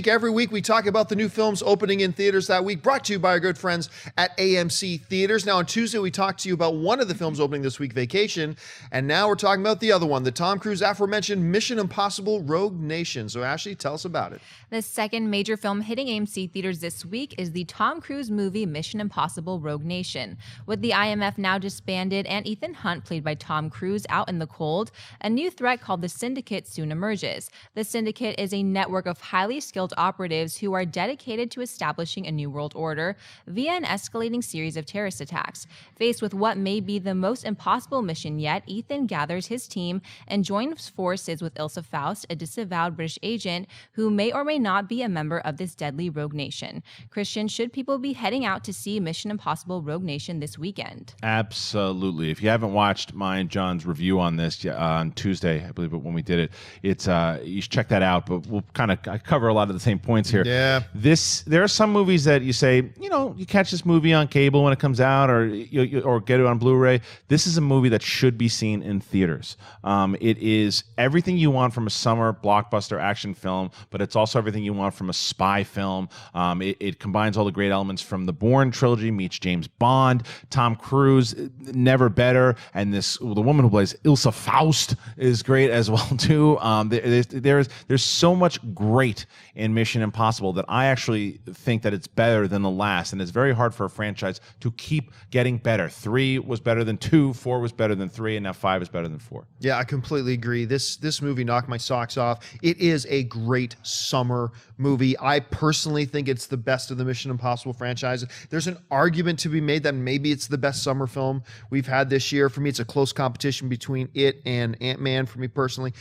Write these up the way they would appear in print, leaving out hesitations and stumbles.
Every week we talk about the new films opening in theaters that week, brought to you by our good friends at AMC Theaters. Now on Tuesday we talked to you about one of the films opening this week, Vacation, and now we're talking about the other one, the Tom Cruise aforementioned Mission Impossible Rogue Nation. So Ashley, tell us about it. The second major film hitting AMC Theaters this week is the Tom Cruise movie Mission Impossible Rogue Nation. With the IMF now disbanded and Ethan Hunt, played by Tom Cruise, out in the cold, a new threat called the Syndicate soon emerges. The Syndicate is a network of highly skilled operatives who are dedicated to establishing a new world order via an escalating series of terrorist attacks. Faced with what may be the most impossible mission yet, Ethan gathers his team and joins forces with Ilsa Faust, a disavowed British agent who may or may not be a member of this deadly rogue nation. Christian, should people be heading out to see Mission Impossible Rogue Nation this weekend? Absolutely. If you haven't watched my and John's review on this on Tuesday, I believe when we did it, it's you should check that out. But we'll kind of cover a lot of the same points here. Yeah. There are some movies that you say, you catch this movie on cable when it comes out, or or get it on Blu-ray. This is a movie that should be seen in theaters. It is everything you want from a summer blockbuster action film, but it's also everything you want from a spy film. It combines all the great elements from the Bourne trilogy, meets James Bond, Tom Cruise, never better, and the woman who plays Ilsa Faust is great as well too. There's so much great in Mission Impossible that I actually think that it's better than the last, and it's very hard for a franchise to keep getting better. 3 was better than 2, 4 was better than 3, and now 5 is better than 4. Yeah, I completely agree. This movie knocked my socks off. It is a great summer movie. I personally think it's the best of the Mission Impossible franchise. There's an argument to be made that maybe it's the best summer film we've had this year. For me, it's a close competition between it and Ant-Man for me personally.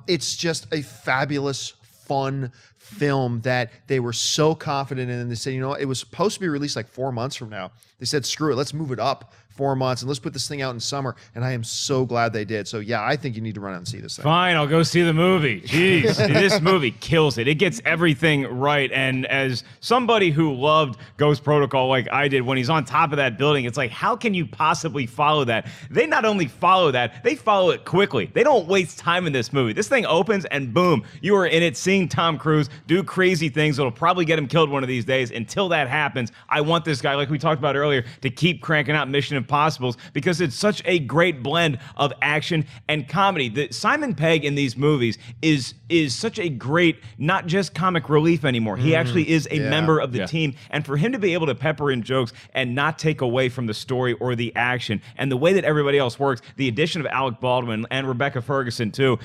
It's just a fabulous, fun film that they were so confident in. And they said, it was supposed to be released like 4 months from now. They said, screw it, let's move it up 4 months and let's put this thing out in summer. And I am so glad they did. So yeah, I think you need to run out and see this thing. Fine, I'll go see the movie. Jeez, this movie kills it. It gets everything right. And as somebody who loved Ghost Protocol like I did, when he's on top of that building, it's like, how can you possibly follow that? They not only follow that, they follow it quickly. They don't waste time in this movie. This thing opens and boom, you are in it seeing Tom Cruise do crazy things that'll probably get him killed one of these days. Until that happens, I want this guy, like we talked about earlier, to keep cranking out Mission Impossibles because it's such a great blend of action and comedy. Simon Pegg in these movies is such a great, not just comic relief anymore. He actually is a member of the team. And for him to be able to pepper in jokes and not take away from the story or the action and the way that everybody else works, the addition of Alec Baldwin and Rebecca Ferguson too,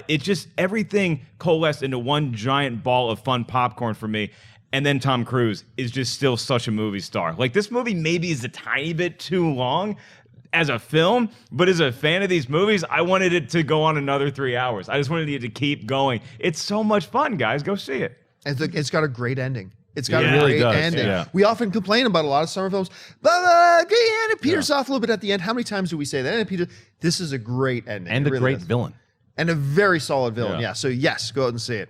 it just, everything coalesced into one giant ball of fun popcorn for me. And then Tom Cruise is just still such a movie star. Like, this movie maybe is a tiny bit too long as a film, but as a fan of these movies, I wanted it to go on another 3 hours. I just wanted it to keep going. It's so much fun, guys. Go see it. It's got a great ending. It's got a really great does, ending. yeah. We often complain about a lot of summer films. And it peters off a little bit at the end. How many times do we say that? And it peters. This is a great ending. And it a really great is. villain. And a very solid villain. Yeah. Yeah. So yes, go out and see it.